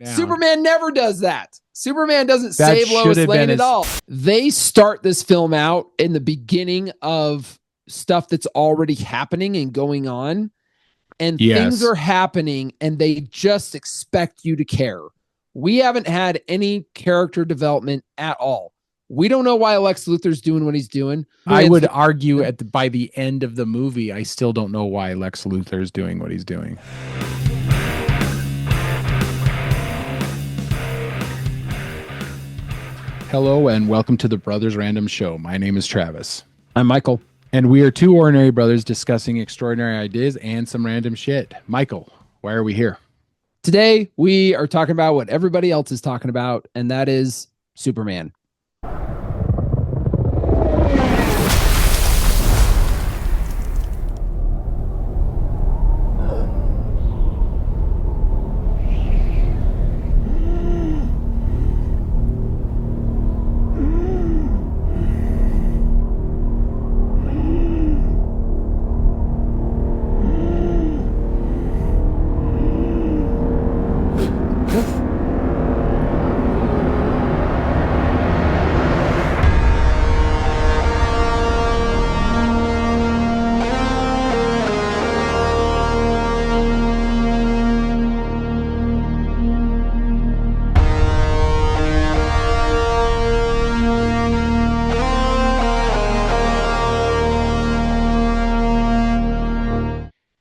down. Superman never does that. Superman doesn't That save Lois should have Lane been at all. They start this film out in the beginning of stuff that's already happening and going on, and things are happening, and they just expect you to care. We haven't had any character development at all. We don't know why Lex Luthor's doing what he's doing. I would argue by the end of the movie, I still don't know why Lex Luthor is doing what he's doing. Hello and welcome to the Brothers Random Show. My name is Travis. I'm Michael. And we are two ordinary brothers discussing extraordinary ideas and some random shit. Michael, why are we here? Today, we are talking about what everybody else is talking about, and that is Superman.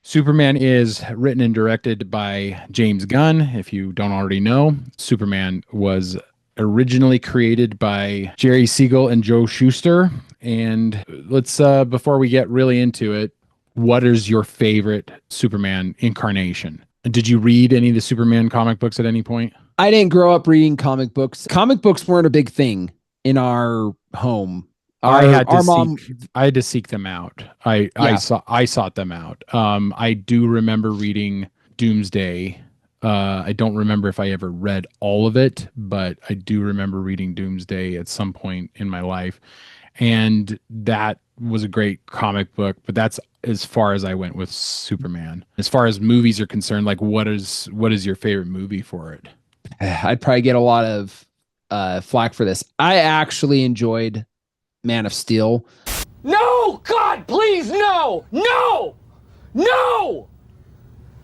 Superman is written and directed by James Gunn. If you don't already know, Superman was originally created by Jerry Siegel and Joe Shuster. And let's, before we get really into it, what is your favorite Superman incarnation? Did you read any of the Superman comic books at any point? I didn't grow up reading comic books. Comic books weren't a big thing in our home. I had to seek them out. I sought them out. I do remember reading Doomsday. I don't remember if I ever read all of it, but I do remember reading Doomsday at some point in my life. And that was a great comic book, but that's as far as I went with Superman. As far as movies are concerned, like what is your favorite movie for it? I'd probably get a lot of flack for this. I actually enjoyed Man of Steel. No! God, please, no! No! No!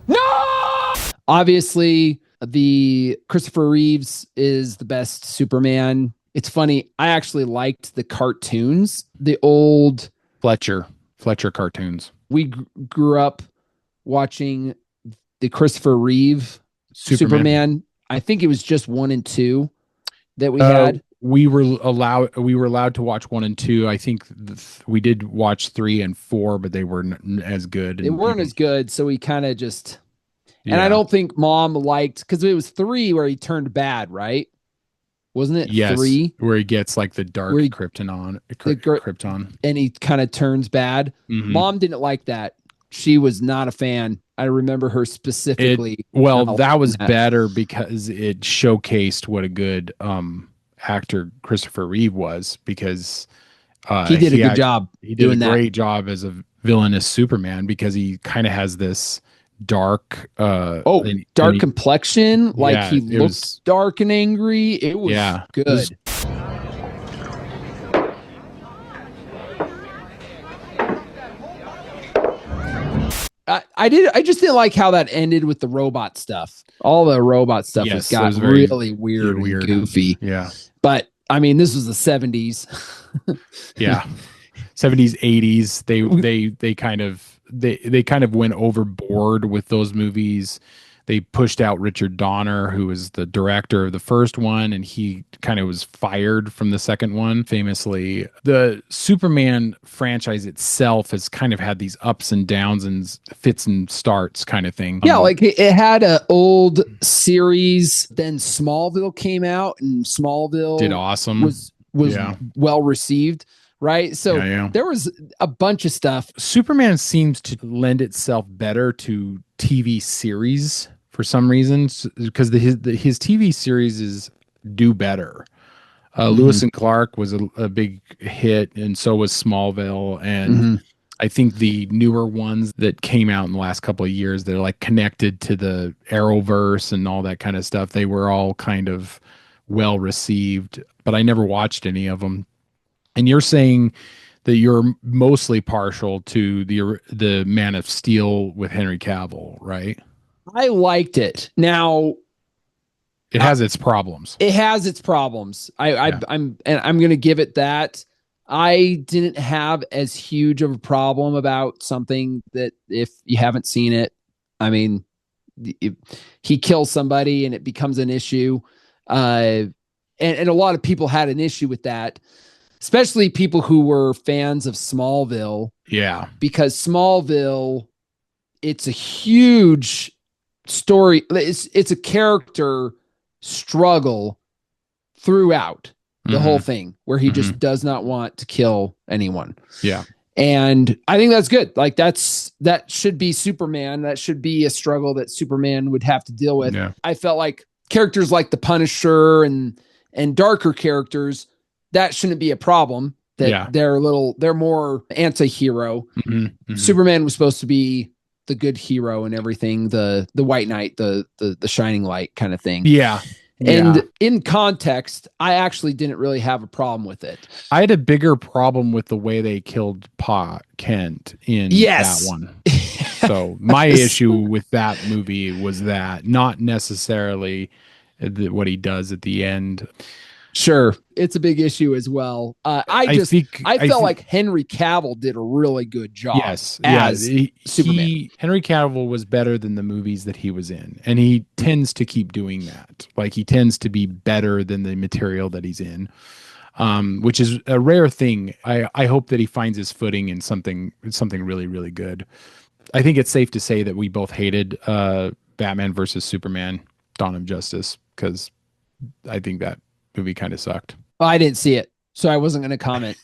No! Obviously, the Christopher Reeves is the best Superman. It's funny, I actually liked the cartoons, the old Fletcher cartoons. We grew up watching the Christopher Reeve Superman. I think it was just 1 and 2 that we had. We were allowed to watch 1 and 2. I think we did watch 3 and 4, but they weren't as good. They weren't as good, so we kind of just. Yeah. And I don't think Mom liked, because it was 3 where he turned bad, right? Wasn't it? Yes, 3 where he gets like the dark Krypton, and he kind of turns bad. Mm-hmm. Mom didn't like that. She was not a fan. I remember her specifically. That was better because it showcased what a good actor Christopher Reeve was, because he did a good job. He did a great job as a villainous Superman, because he kind of has this dark complexion, like he looks dark and angry. It was good. I just didn't like how that ended with the robot stuff. All the robot stuff was really weird and goofy. Yeah. But I mean, this was the 70s. Yeah. 70s, 80s. They kind of went overboard with those movies. They pushed out Richard Donner, who was the director of the first one, and he kind of was fired from the second one, famously. The Superman franchise itself has kind of had these ups and downs and fits and starts kind of thing. Yeah, like it had an old series, then Smallville came out, and Smallville did awesome. Was well received. Right. So there was a bunch of stuff. Superman seems to lend itself better to TV series for some reasons, because his TV series do better. Lewis and Clark was a big hit, and so was Smallville. And I think the newer ones that came out in the last couple of years, they're like connected to the Arrowverse and all that kind of stuff. They were all kind of well received, but I never watched any of them. And you're saying that you're mostly partial to the Man of Steel with Henry Cavill, right? I liked it. Now, it has its problems. It has its problems. I'm going to give it that. I didn't have as huge of a problem about something that, if you haven't seen it, I mean, he kills somebody and it becomes an issue. And a lot of people had an issue with that, especially people who were fans of Smallville. Yeah. Because Smallville, it's a huge story. It's a character struggle throughout the whole thing, where he just does not want to kill anyone. Yeah. And I think that's good. Like that should be Superman. That should be a struggle that Superman would have to deal with. Yeah. I felt like characters like the Punisher and darker characters, that shouldn't be a problem. That they're more anti-hero. Superman was supposed to be the good hero and everything, the white knight, the shining light kind of thing. Yeah. And in context, I actually didn't really have a problem with it. I had a bigger problem with the way they killed Pa Kent in that one. So my issue with that movie was that, not necessarily what he does at the end. Sure, it's a big issue as well. I felt like Henry Cavill did a really good job. Yes, as Superman. Henry Cavill was better than the movies that he was in, and he tends to keep doing that. Like, he tends to be better than the material that he's in, which is a rare thing. I hope that he finds his footing in something really, really good. I think it's safe to say that we both hated Batman versus Superman: Dawn of Justice, because I think that movie kind of sucked. Well, I didn't see it, so I wasn't going to comment.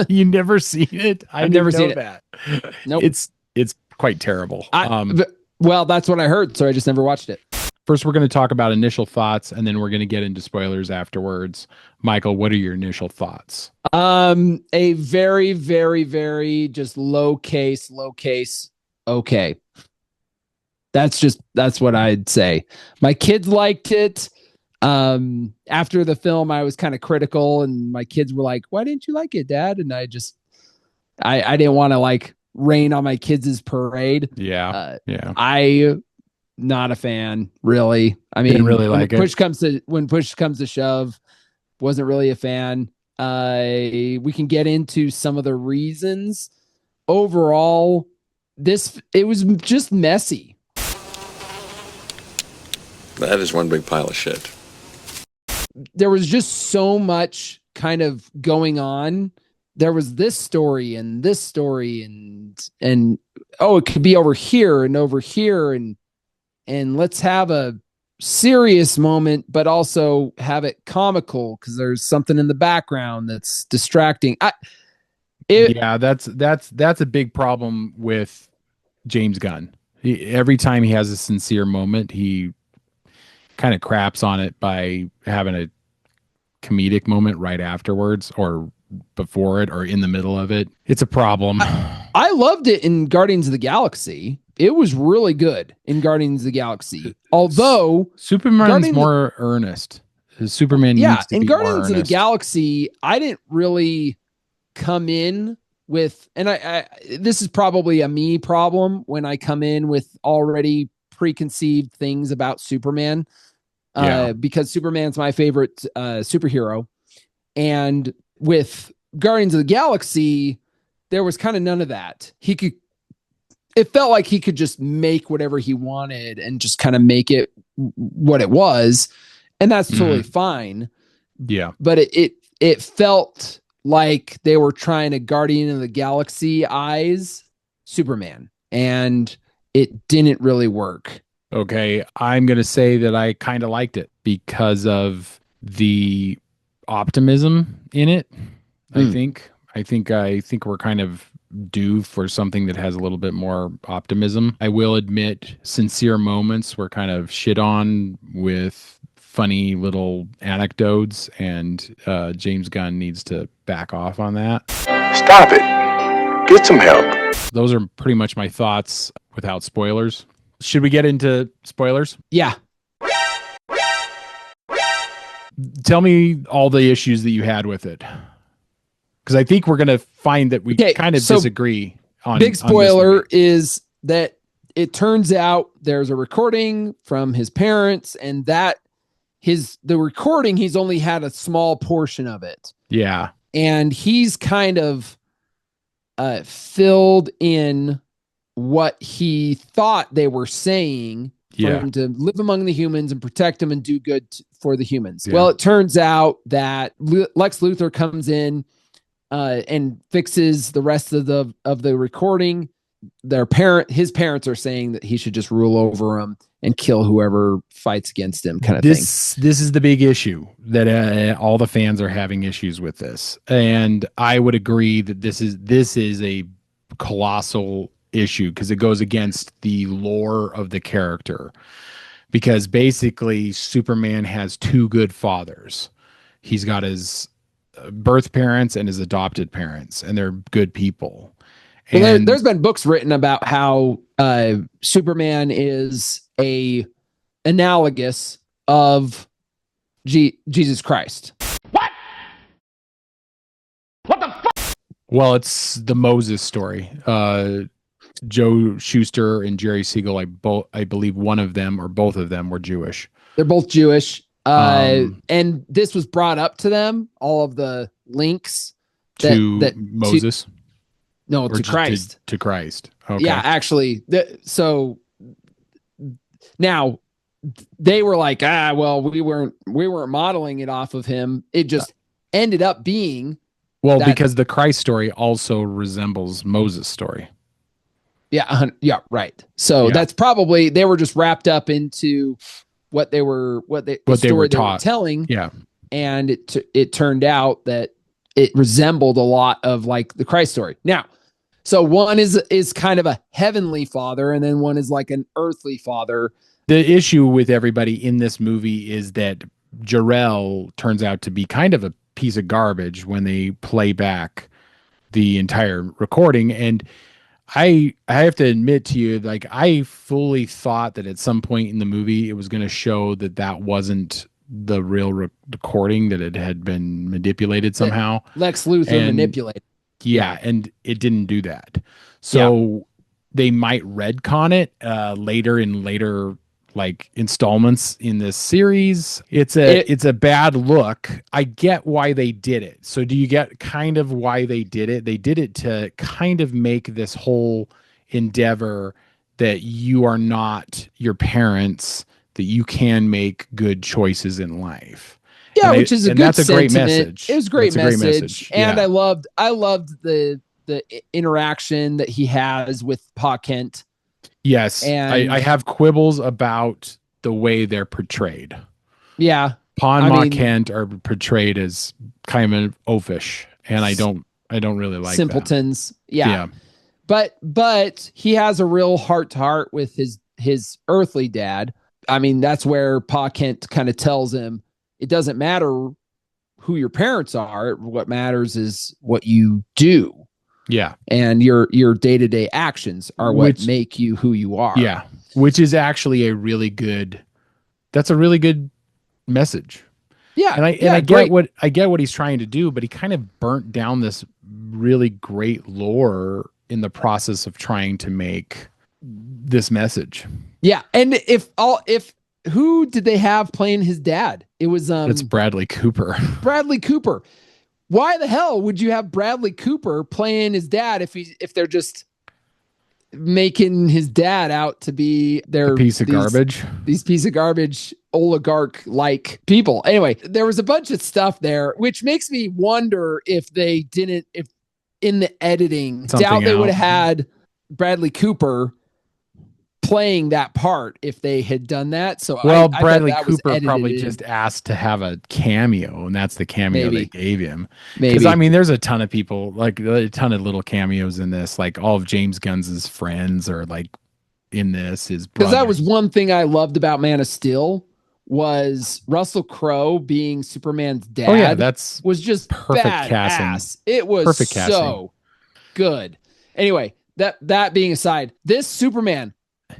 You never seen it? I've never seen that. Nope. It's quite terrible. Well, that's what I heard, so I just never watched it. First, we're going to talk about initial thoughts, and then we're going to get into spoilers afterwards. Michael, what are your initial thoughts? A very, very, very just low case. Okay. That's what I'd say. My kids liked it. After the film, I was kind of critical, and my kids were like, "Why didn't you like it, Dad?" And I didn't want to like rain on my kids' parade. Yeah. I not a fan, really. I mean, didn't really like it. When push comes to shove, wasn't really a fan. We can get into some of the reasons. Overall, it was just messy. That is one big pile of shit. There was just so much kind of going on. There was this story and it could be over here and let's have a serious moment, but also have it comical because there's something in the background that's distracting. That's a big problem with James Gunn. Every time he has a sincere moment, he kind of craps on it by having a comedic moment right afterwards, or before it, or in the middle of it. It's a problem. I loved it in Guardians of the Galaxy. It was really good in Guardians of the Galaxy. Although Superman's more earnest. Superman needs to be more earnest. In Guardians of the Galaxy, I didn't really come in with, and I this is probably a me problem when I come in with already preconceived things about Superman. Because Superman's my favorite superhero. And with Guardians of the Galaxy, there was kind of none of that. It felt like he could just make whatever he wanted and just kind of make it what it was. And that's totally fine. Yeah. But it felt like they were trying to Guardian of the Galaxy eyes Superman, and it didn't really work. Okay, I'm going to say that I kind of liked it because of the optimism in it. I think we're kind of due for something that has a little bit more optimism. I will admit, sincere moments were kind of shit on with funny little anecdotes, and James Gunn needs to back off on that. Stop it. Get some help. Those are pretty much my thoughts without spoilers. Should we get into spoilers? Yeah. Tell me all the issues that you had with it. Because I think we're going to find that we kind of disagree on. Big spoiler is that it turns out there's a recording from his parents, and that the recording, he's only had a small portion of it. Yeah. And he's kind of filled in what he thought they were saying for him to live among the humans and protect them and do good for the humans. Yeah. Well, it turns out that Lex Luthor comes in and fixes the rest of the recording. His parents are saying that he should just rule over them and kill whoever fights against him, kind of thing. This is the big issue that all the fans are having issues with this, and I would agree that this is a colossal issue because it goes against the lore of the character. Because basically, Superman has two good fathers. He's got his birth parents and his adopted parents, and they're good people. Well, there's been books written about how Superman is a analogous of Jesus Christ. What the fuck? Well, it's the Moses story. Joe Shuster and Jerry Siegel, I believe one of them or both of them were Jewish. They're both Jewish. And this was brought up to them, all of the links to Moses. To Christ. To Christ. Okay. Yeah, actually. So now they were like, well, we weren't modeling it off of him. It just ended up being. Well, because the Christ story also resembles Moses' story. Yeah. Yeah. Right. So that's probably, they were just wrapped up into what they were telling. Yeah. And it turned out that it resembled a lot of like the Christ story. Now, so one is kind of a heavenly father, and then one is like an earthly father. The issue with everybody in this movie is that Jor-El turns out to be kind of a piece of garbage when they play back the entire recording. And I have to admit to you, like, I fully thought that at some point in the movie it was going to show that wasn't the real recording, that it had been manipulated somehow. Lex Luthor manipulated. Yeah, and it didn't do that. So they might retcon it later in like installments in this series. It's a bad look. I get why they did it. So do you get kind of why they did it? They did it to kind of make this whole endeavor that you are not your parents, that you can make good choices in life. Yeah, which is a good that's a sentiment. Great message. It was a great message. And I loved the interaction that he has with Pa Kent. Yes, and I have quibbles about the way they're portrayed. Yeah, Pa and Ma Kent are portrayed as kind of oafish, and I don't really like simpletons. Yeah. But he has a real heart to heart with his earthly dad. I mean, that's where Pa Kent kind of tells him it doesn't matter who your parents are. What matters is what you do. Yeah. And your day-to-day actions are what make you who you are. Yeah. Which is actually a really good message. Yeah. And I get what he's trying to do, but he kind of burnt down this really great lore in the process of trying to make this message. Yeah. And who did they have playing his dad? It was it's Bradley Cooper. Bradley Cooper. Why the hell would you have Bradley Cooper playing his dad if they're just making his dad out to be piece of garbage? These piece of garbage oligarch-like people. Anyway, there was a bunch of stuff there, which makes me wonder if in the editing, doubt they would have had Bradley Cooper playing that part if they had done that. So Bradley Cooper probably just asked to have a cameo, and that's the cameo they gave him. Because I mean, there's a ton of people, like a ton of little cameos in this. Like all of James Gunn's friends are like in this. Because that was one thing I loved about Man of Steel was Russell Crowe being Superman's dad. Oh yeah, was just perfect casting. It was perfect so good. Anyway, that being aside, this Superman,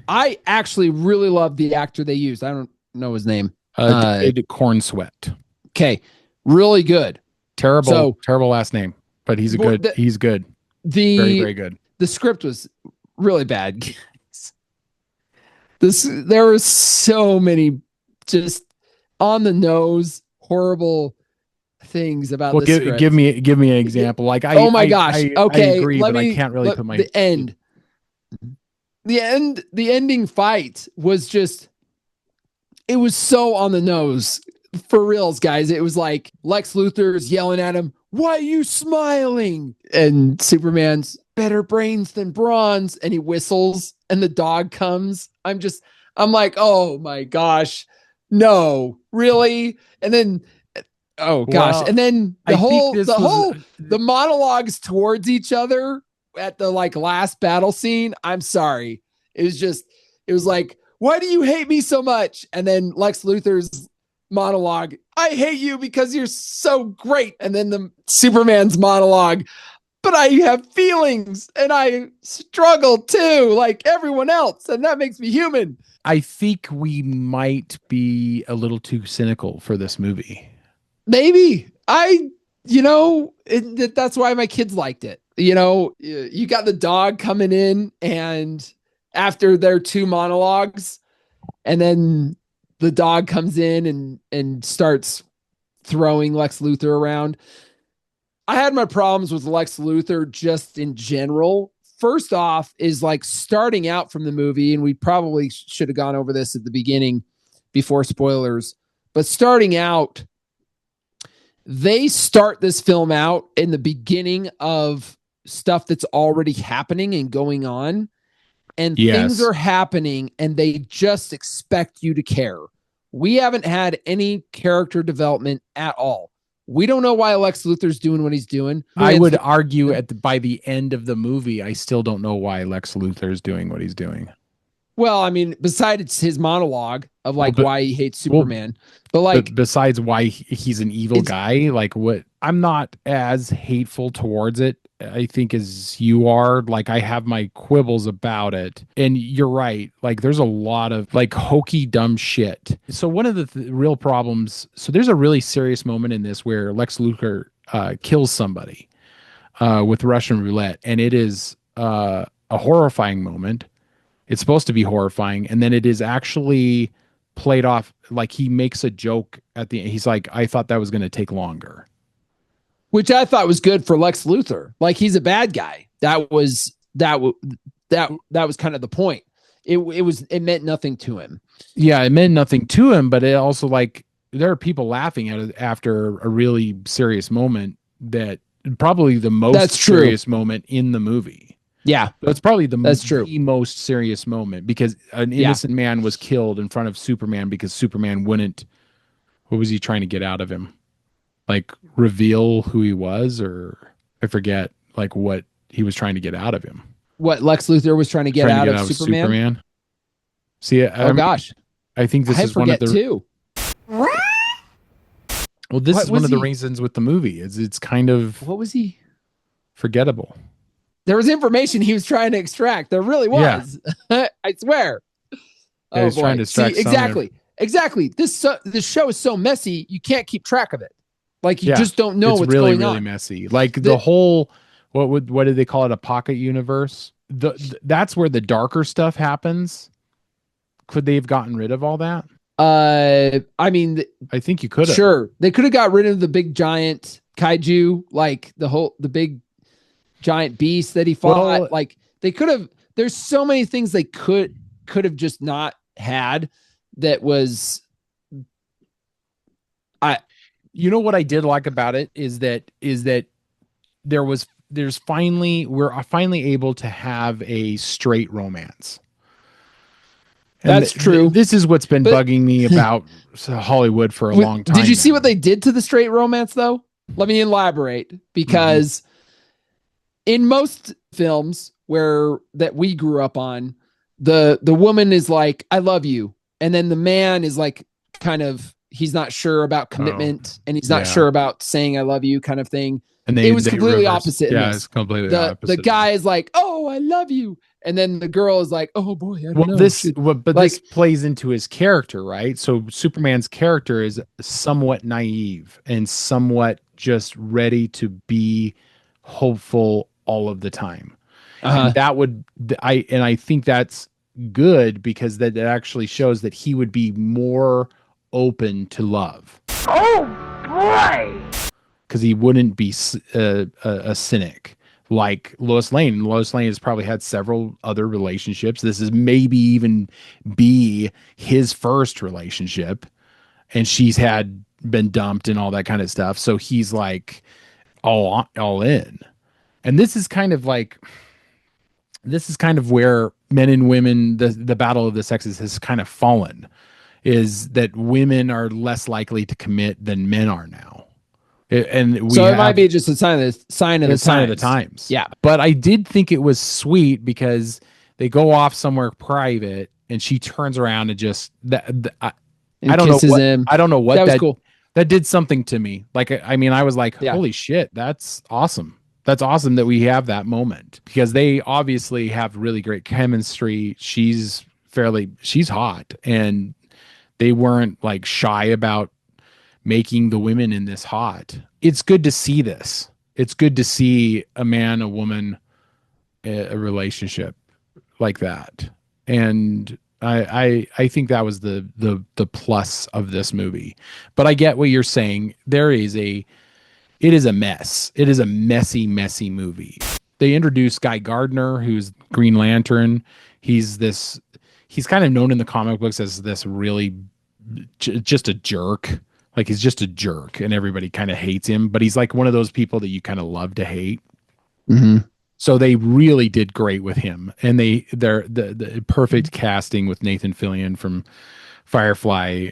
I actually really love the actor they used. I don't know his name. David Cornsweet. Okay, really good. Terrible last name, but he's good. He's good. Very, very good. The script was really bad. There were so many just on the nose, horrible things about the script. Give me an example. Like oh my gosh. Okay, I agree, but I can't really put my the end. The ending fight was just. It was so on the nose. For reals, guys. It was like Lex Luthor's yelling at him, "Why are you smiling?" And Superman's better brains than bronze. And he whistles and the dog comes. I'm like, oh my gosh. No, really? And then, oh gosh. Well, and then the monologues towards each other at the like last battle scene. I'm sorry. It was like, why do you hate me so much? And then Lex Luthor's monologue, I hate you because you're so great. And then the Superman's monologue, but I have feelings and I struggle too, like everyone else. And that makes me human. I think we might be a little too cynical for this movie. Maybe. That's why my kids liked it. You got the dog coming in and after their two monologues, and then the dog comes in and starts throwing Lex Luthor around. I had my problems with Lex Luthor just in general. First off is like starting out from the movie, and we probably should have gone over this at the beginning before spoilers, but starting out, they start this film out in the beginning of stuff that's already happening and going on. And things are happening and they just expect you to care. We haven't had any character development at all. We don't know why Lex Luthor's doing what he's doing. I would argue by the end of the movie, I still don't know why Lex Luthor is doing what he's doing. Well, I mean, besides his monologue of why he hates Superman, but besides why he's an evil guy, like what? I'm not as hateful towards it, I think, as you are. Like, I have my quibbles about it, and you're right. Like, there's a lot of like hokey, dumb shit. So one of the real problems. So there's a really serious moment in this where Lex Luthor kills somebody with Russian roulette, and it is a horrifying moment. It's supposed to be horrifying, and then it is actually played off like he makes a joke at the end. He's like, I thought that was going to take longer. Which I thought was good for Lex Luthor. Like, he's a bad guy. That was kind of the point. It meant nothing to him. Yeah, it meant nothing to him, but it also, like, there are people laughing at it after a really serious moment, that probably the most serious moment in the movie. Yeah, that's probably the most serious moment, because an innocent man was killed in front of Superman because Superman wouldn't. What was he trying to get out of him? Like, reveal who he was, or I forget, like, what he was trying to get out of him. What Lex Luthor was trying to get out of Superman? See, gosh, I think this is one of the too. Well, this is one of the reasons with the movie is it's kind of, what was he? Forgettable. There was information he was trying to extract. There really was. Yeah. I swear. Yeah, he's trying to extract. See, exactly. This show is so messy, you can't keep track of it. Like, you just don't know what's going on. It's really messy. Like the whole, what did they call it? A pocket universe. That's where the darker stuff happens. Could they have gotten rid of all that? I mean, I think you could have. Sure, they could have got rid of the big giant kaiju, like the big giant beast that he fought. Well, like, they could have. There's so many things they could have just not had. That was, you know what I did like about it is that we're finally able to have a straight romance. And that's true. This is what's been bugging me about Hollywood for a long time. Did you see what they did to the straight romance, though? Let me elaborate, because in most films that we grew up on, the woman is like, I love you. And then the man is like, kind of, he's not sure about commitment, and he's not sure about saying I love you, kind of thing. And it was completely opposite. Yeah, it's completely opposite. The guy is like, oh, oh, I love you. And then the girl is like, oh boy, I don't know. This plays into his character, right? So Superman's character is somewhat naive and somewhat just ready to be hopeful all of the time. And I think that's good because that actually shows that he would be more open to love. Oh boy! Because he wouldn't be a cynic like Lois Lane. Lois Lane has probably had several other relationships. This is maybe even be his first relationship, and she's been dumped and all that kind of stuff. So he's like all in. And this is kind of where men and women, the battle of the sexes has kind of fallen, is that women are less likely to commit than men are now. It might be just a sign of the times. Yeah. But I did think it was sweet because they go off somewhere private and she turns around and just I don't know what him. I don't know what that was cool. That did something to me. Like, I mean, I was like, holy shit, that's awesome. That's awesome that we have that moment, because they obviously have really great chemistry. She's hot, and they weren't like shy about making the women in this hot. It's good to see this. It's good to see a man, a woman, a relationship like that. And I think that was the plus of this movie. But I get what you're saying. It is a mess. It is a messy movie. They introduced Guy Gardner, who's Green Lantern. He's kind of known in the comic books as this really just a jerk. Like, he's just a jerk and everybody kind of hates him, but he's like one of those people that you kind of love to hate. Mm-hmm. So they really did great with him, and they're the perfect casting with Nathan Fillion from Firefly.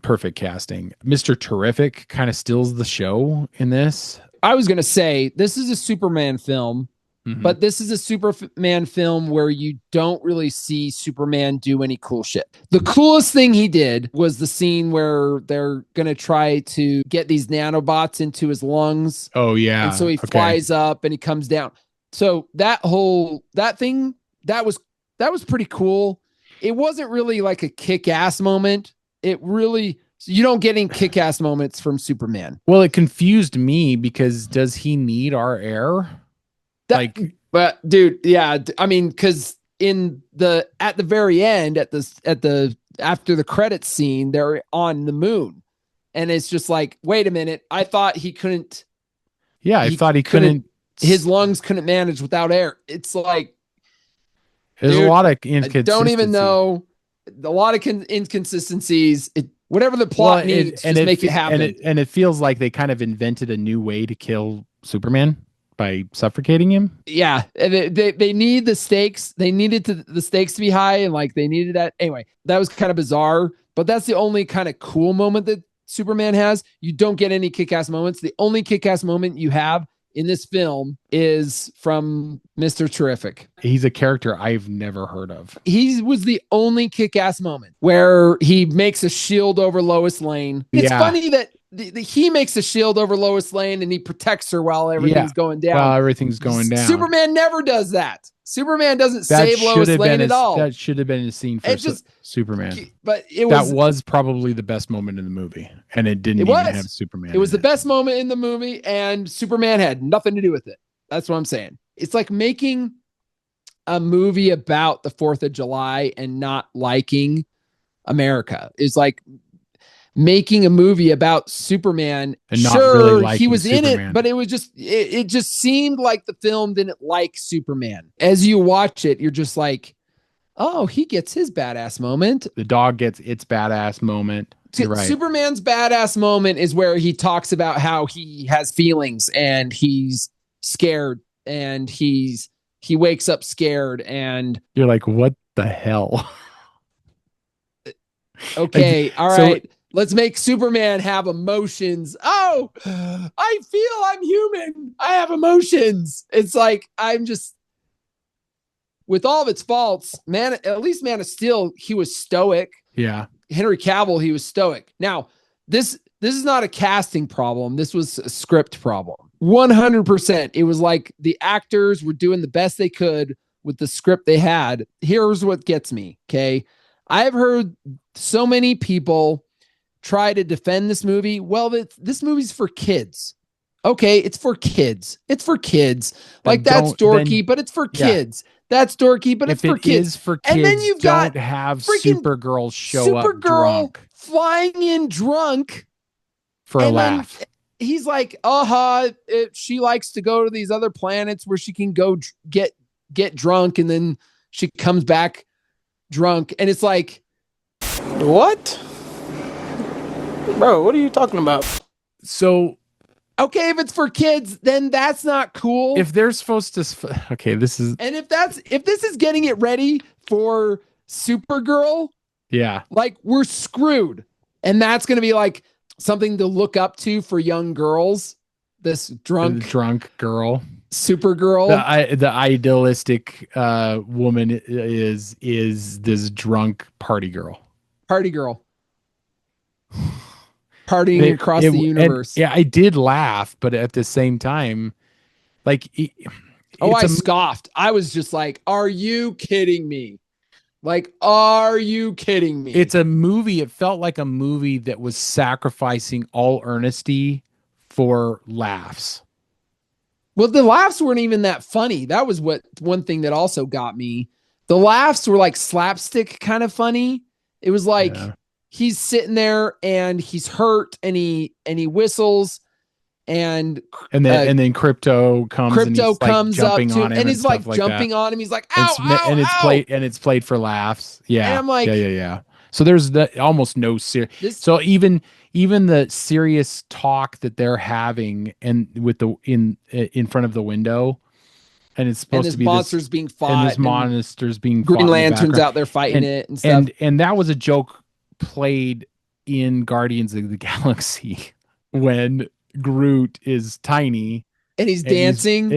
Perfect casting. Mr. Terrific kind of steals the show in this. I was going to say, this is a Superman film, but this is a Superman film where you don't really see Superman do any cool shit. The coolest thing he did was the scene where they're going to try to get these nanobots into his lungs. Oh, yeah. And so he flies up and he comes down. So that thing, that was pretty cool. It wasn't really like a kick-ass moment. You don't get any kick-ass moments from Superman. Well, it confused me because does he need our air? But dude, yeah, I mean, because at the very end, after the credits scene, they're on the moon, and it's just like, wait a minute, I thought he couldn't. Yeah, I thought he couldn't. His lungs couldn't manage without air. It's like there's a lot of inconsistencies. I don't even know. A lot of inconsistencies. Whatever the plot needs, just make it happen. And it feels like they kind of invented a new way to kill Superman by suffocating him. Yeah, they need the stakes. They needed the stakes to be high, and like they needed that. Anyway, that was kind of bizarre, but that's the only kind of cool moment that Superman has. You don't get any kick-ass moments. The only kick-ass moment you have in this film is from Mr. Terrific. He's a character I've never heard of. He was the only kick-ass moment where he makes a shield over Lois Lane. It's funny that he makes a shield over Lois Lane and he protects her while everything's going down. While everything's going down. Superman never does that. Superman doesn't save Lois Lane at all. That should have been a scene for Superman. But that was probably the best moment in the movie, and it didn't even have Superman. It was the best moment in the movie, and Superman had nothing to do with it. That's what I'm saying. It's like making a movie about the 4th of July and not liking America. It's like making a movie about Superman and not really liking he was Superman. in it, but it was just it just seemed like the film didn't like Superman. As you watch it, you're just like, oh, he gets his badass moment. The dog gets its badass moment. You're right. Superman's badass moment is where he talks about how he has feelings and he's scared and he wakes up scared, and you're like, what the hell? Okay, all right. Let's make Superman have emotions. Oh, I feel I'm human. I have emotions. It's like, I'm just, with all of its faults, at least Man of Steel, he was stoic. Yeah. Henry Cavill, he was stoic. Now, this is not a casting problem. This was a script problem. 100%. It was like the actors were doing the best they could with the script they had. Here's what gets me. Okay. I've heard so many people try to defend this movie. Well, this movie's for kids. Okay. It's for kids. It's for kids. Like that's dorky, but it's for kids. That's dorky, but it's for kids. If it is for kids, and then you've got have Supergirl show up drunk. Flying in drunk for a laugh. He's like, she likes to go to these other planets where she can go get drunk, and then she comes back drunk, and it's like, what? Bro, what are you talking about? So, okay, if it's for kids, then that's not cool. If they're supposed to, okay, this is, and if this is getting it ready for Supergirl, yeah, like we're screwed. And that's going to be like something to look up to for young girls. This drunk girl, Supergirl. The idealistic woman is this drunk party girl. Partying across the universe. I did laugh, but at the same time, like, I scoffed. I was just like, "Are you kidding me?" Like, are you kidding me? It's a movie. It felt like a movie that was sacrificing all earnesty for laughs. Well, the laughs weren't even that funny. That was one thing that also got me. The laughs were like slapstick kind of funny. It was like he's sitting there and he's hurt and he whistles and then Crypto comes up to him and he's like jumping on him. He's like, ow, and it's played for laughs. Yeah. And I'm like, yeah. So there's almost no serious. So even the serious talk that they're having and with in front of the window, and it's supposed to be monsters being fought, and this monsters being Green fought Lanterns out there fighting it and stuff. And that was a joke played in Guardians of the Galaxy when Groot is tiny and he's dancing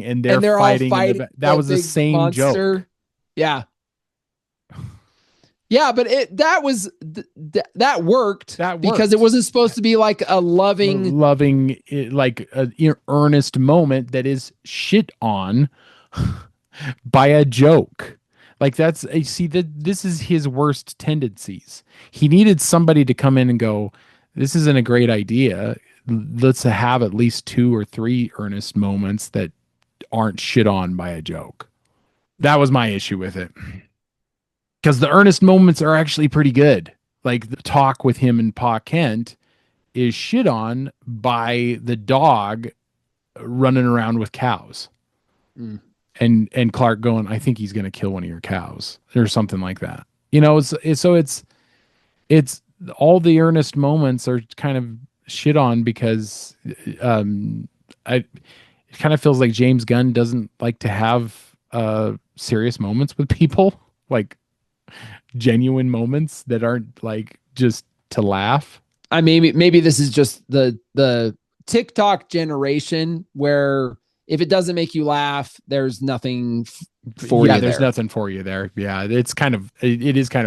and they're fighting. That was the same monster joke. Yeah. Yeah, but that worked because it wasn't supposed to be like a loving, like an earnest moment that is shit on by a joke. Like this is his worst tendencies. He needed somebody to come in and go, this isn't a great idea. Let's have at least 2 or 3 earnest moments that aren't shit on by a joke. That was my issue with it. Because the earnest moments are actually pretty good. Like the talk with him and Pa Kent is shit on by the dog running around with cows. Mm. And Clark going, I think he's going to kill one of your cows or something like that. It's all the earnest moments are kind of shit on because it kind of feels like James Gunn doesn't like to have serious moments with people, like genuine moments that aren't like just to laugh. Maybe this is just the TikTok generation where if it doesn't make you laugh, there's nothing for you. Yeah, there's nothing for you there. Yeah, it is kind of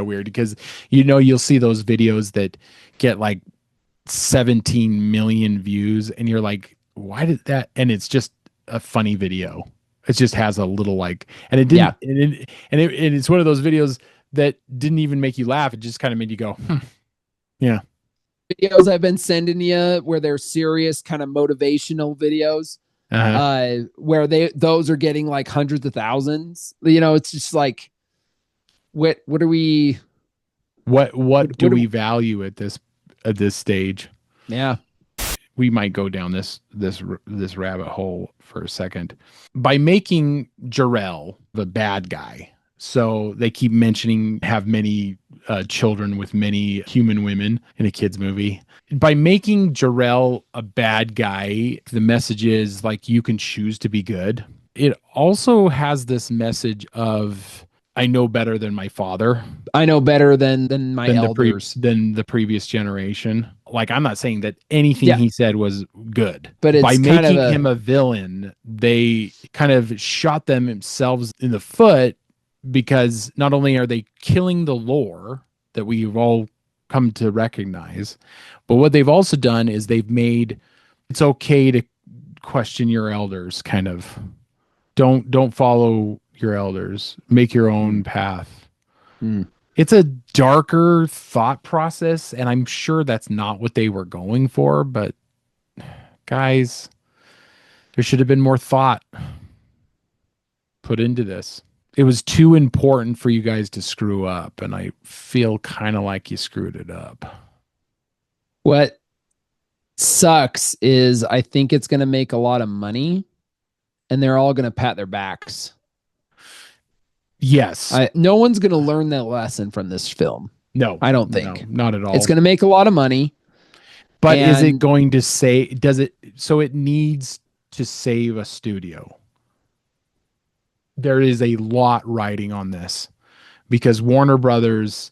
weird because you'll see those videos that get like 17 million views and you're like, why did that? And it's just a funny video. It just has a little like, and it didn't, and it's one of those videos that didn't even make you laugh. It just kind of made you go, yeah. Videos I've been sending you where they're serious kind of motivational videos, where those are getting like hundreds of thousands. It's just like, what do we value at this stage? Yeah. We might go down this rabbit hole for a second by making Jor-El the bad guy. So they keep mentioning have many children with many human women in a kid's movie. By making Jor-El a bad guy, the message is like you can choose to be good. It also has this message of I know better than my father. I know better than my elders. Than the previous generation. Like, I'm not saying that anything he said was good. But it's by making him a villain, they kind of shot themselves in the foot because not only are they killing the lore that we've all come to recognize. But what they've also done is they've made it's okay to question your elders, kind of. Don't follow your elders. Make your own path. Mm. It's a darker thought process, and I'm sure that's not what they were going for, but guys, there should have been more thought put into this. It was too important for you guys to screw up, and I feel kind of like you screwed it up. What sucks is I think it's going to make a lot of money, and they're all going to pat their backs. Yes. No one's going to learn that lesson from this film. No, I don't think. No, not at all. It's going to make a lot of money. But is it going to so it needs to save a studio? There is a lot riding on this because Warner Brothers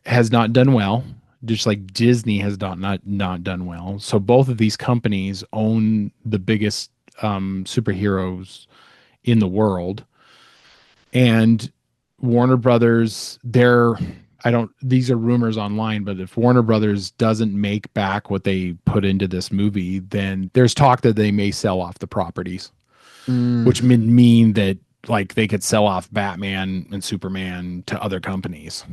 has not done well, just like Disney has not done well. So both of these companies own the biggest superheroes in the world. And Warner Brothers, these are rumors online, but if Warner Brothers doesn't make back what they put into this movie, then there's talk that they may sell off the properties, which mean that like they could sell off Batman and Superman to other companies.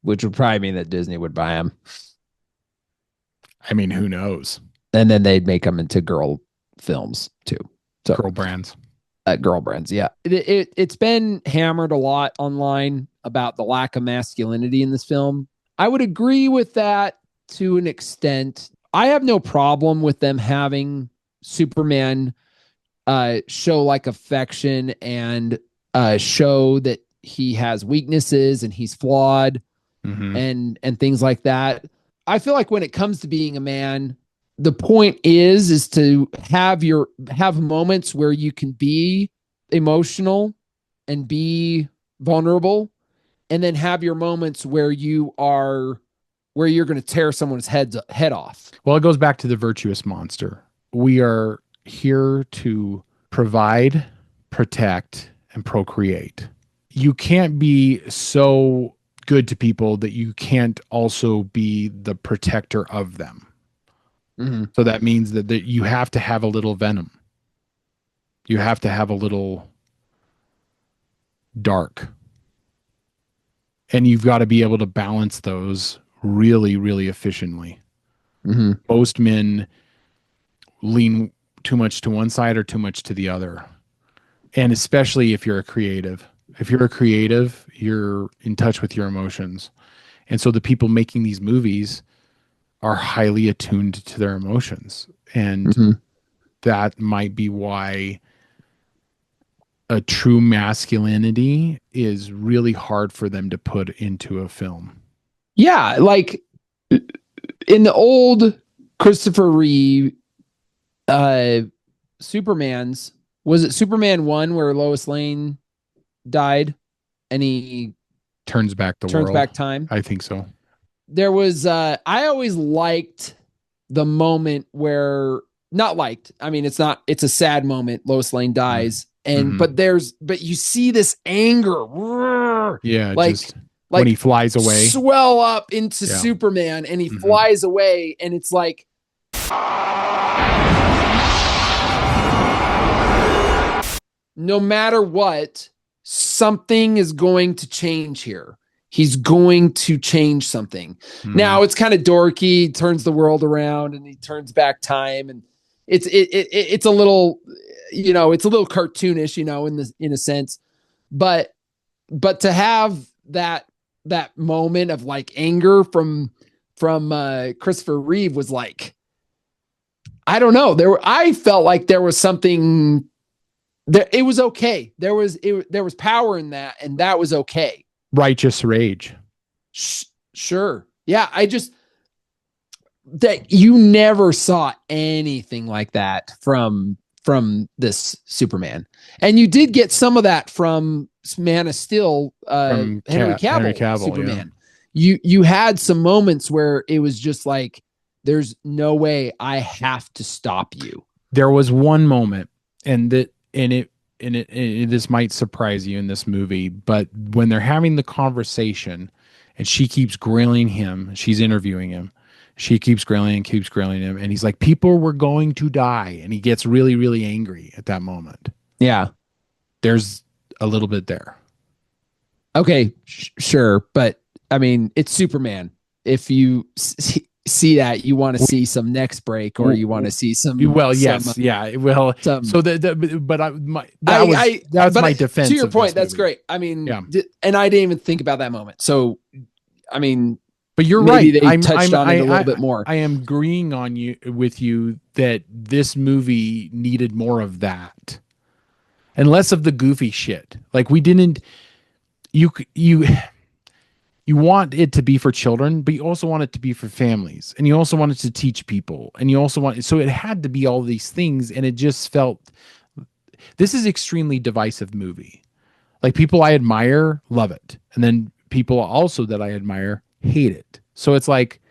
Which would probably mean that Disney would buy them. I mean, who knows? And then they'd make them into girl films too. So girl brands. Girl brands, yeah. It's been hammered a lot online about the lack of masculinity in this film. I would agree with that to an extent. I have no problem with them having Superman show like affection and show that he has weaknesses and he's flawed and things like that. I feel like when it comes to being a man, the point is to have moments where you can be emotional and be vulnerable, and then have your moments where you're going to tear someone's head off. Well, it goes back to the virtuous monster. We are here to provide, protect, and procreate. You can't be so good to people that you can't also be the protector of them. So that means that you have to have a little venom. You have to have a little dark. And you've got to be able to balance those really, really efficiently. Most men lean too much to one side or too much to the other. And especially if you're a creative. If you're a creative, you're in touch with your emotions. And so the people making these movies are highly attuned to their emotions. And that might be why a true masculinity is really hard for them to put into a film. Yeah, like in the old Christopher Reeve Superman's, was it Superman 1 where Lois Lane died and he turns back time? I think so. There was I always liked the moment where it's a sad moment. Lois Lane dies but you see this anger. Yeah, like when he flies away. Swell up into Superman and he flies away and it's like no matter what, something is going to change here. He's going to change something. Now it's kind of dorky, turns the world around and he turns back time. And it's a little, it's a little cartoonish, in a sense, but to have that moment of like anger from Christopher Reeve was like, I don't know. I felt like there was something there. It was okay. There was power in that. And that was okay. Righteous rage. Sure. Yeah. That you never saw anything like that from this Superman. And you did get some of that from Man of Steel, Henry Cavill Superman. Yeah. You had some moments where it was just like, there's no way, I have to stop you. There was one moment, and this might surprise you in this movie, but when they're having the conversation and she keeps grilling him. She's interviewing him. She keeps grilling him. And he's like, people were going to die. And he gets really, really angry at that moment. Yeah. There's a little bit there. Okay, sure. But I mean, it's Superman. If you see that, you want to see some next break, or you want to see some. Well, yes. Yeah. Well, so that's my defense. To your point, that's great. I mean, and I didn't even think about that moment. So, I mean, but you're maybe right. They touched on it a little bit more. I am agreeing with you that this movie needed more of that, and less of the goofy shit. Like we didn't. You want it to be for children, but you also want it to be for families, and you also want it to teach people, and you also want. So it had to be all these things, and it just felt. This is extremely divisive movie. Like people I admire love it, and then people also that I admire hate it. So it's like,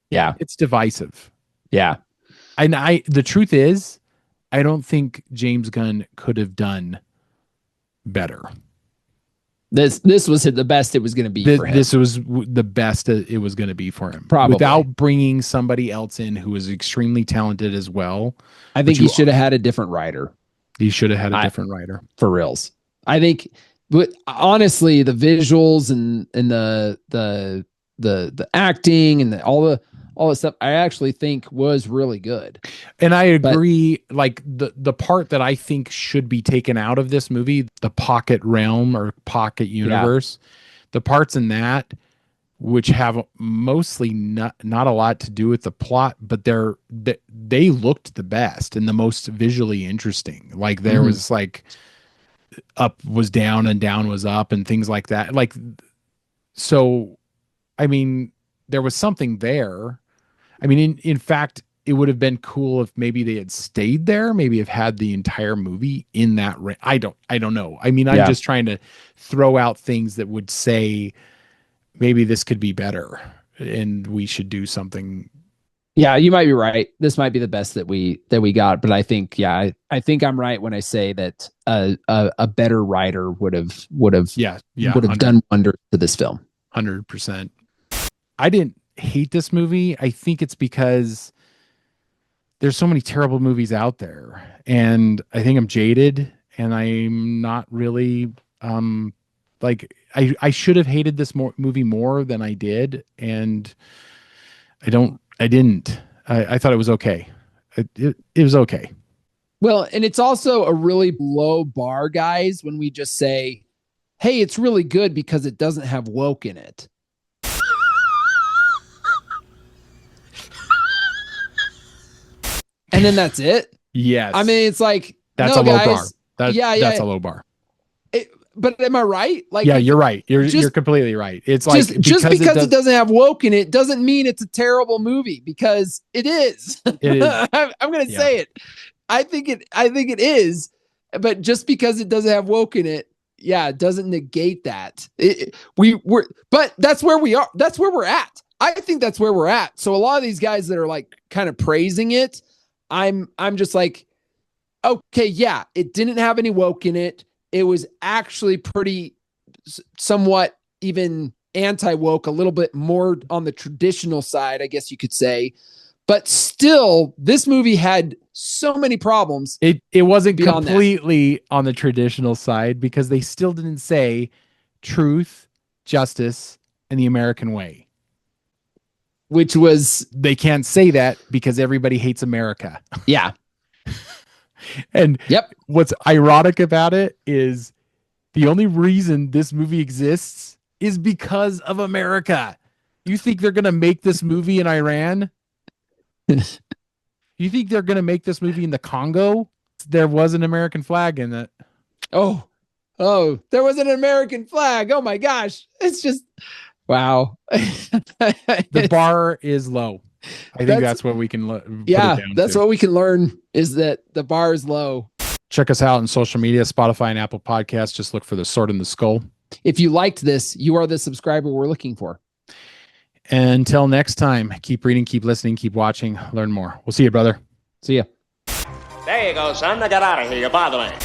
yeah, it's divisive. Yeah. And the truth is, I don't think James Gunn could have done better. This was the best it was going to be for him. This was the best it was going to be for him. Probably. Without bringing somebody else in who was extremely talented as well. I think he should have had a different writer. He should have had a different writer. For reals. I think, but honestly, the visuals and the acting and all the stuff, I actually think was really good. And I agree. Like the part that I think should be taken out of this movie, the pocket realm or pocket universe, the parts in that which have mostly not a lot to do with the plot, but they looked the best and the most visually interesting. Like there was like up was down and down was up and things like that. Like, so, I mean, there was something there. I mean, in fact, it would have been cool if maybe they had stayed there, maybe have had the entire movie in that. I don't know. I mean, I'm just trying to throw out things that would say maybe this could be better and we should do something. Yeah, you might be right. This might be the best that we got, but I think, I think I'm right when I say that a better writer would have done wonders to this film. 100%. I didn't hate this movie. I think it's because there's so many terrible movies out there, and I think I'm jaded, and I'm not really like I should have hated this movie more than I did, and I didn't. I thought it was okay. It was okay. Well, and it's also a really low bar, guys, when we just say, hey, it's really good because it doesn't have woke in it. And then that's it. Yes. I mean, it's like, that's no, a low guys, bar. That's a low bar. But am I right? Like, yeah, you're right. You're completely right. It's like just because it doesn't have woke in it doesn't mean it's a terrible movie, because it is. It is. I'm going to say it. I think it is. But just because it doesn't have woke in it, it doesn't negate that. But that's where we are. That's where we're at. I think that's where we're at. So a lot of these guys that are like kind of praising it, I'm just like, okay, yeah, it didn't have any woke in it. It was actually pretty, somewhat even anti-woke, a little bit more on the traditional side, I guess you could say. But still, this movie had so many problems. It wasn't completely on the traditional side, because they still didn't say truth, justice, and the American way. Which was... They can't say that because everybody hates America. Yeah. And what's ironic about it is the only reason this movie exists is because of America. You think they're going to make this movie in Iran? You think they're going to make this movie in the Congo? There was an American flag in it. Oh, there was an American flag. Oh my gosh. It's just, wow. The bar is low. I think that's what we can put it down that's to. what we can learn, is that the bar is low. Check us out on social media, Spotify and Apple Podcasts. Just look for The Sword in the Skull. If you liked this, you are the subscriber we're looking for. Until next time, keep reading, keep listening, keep watching, learn more. We'll see you, brother. See ya. There you go, son. Now get out of here. You're bothering me.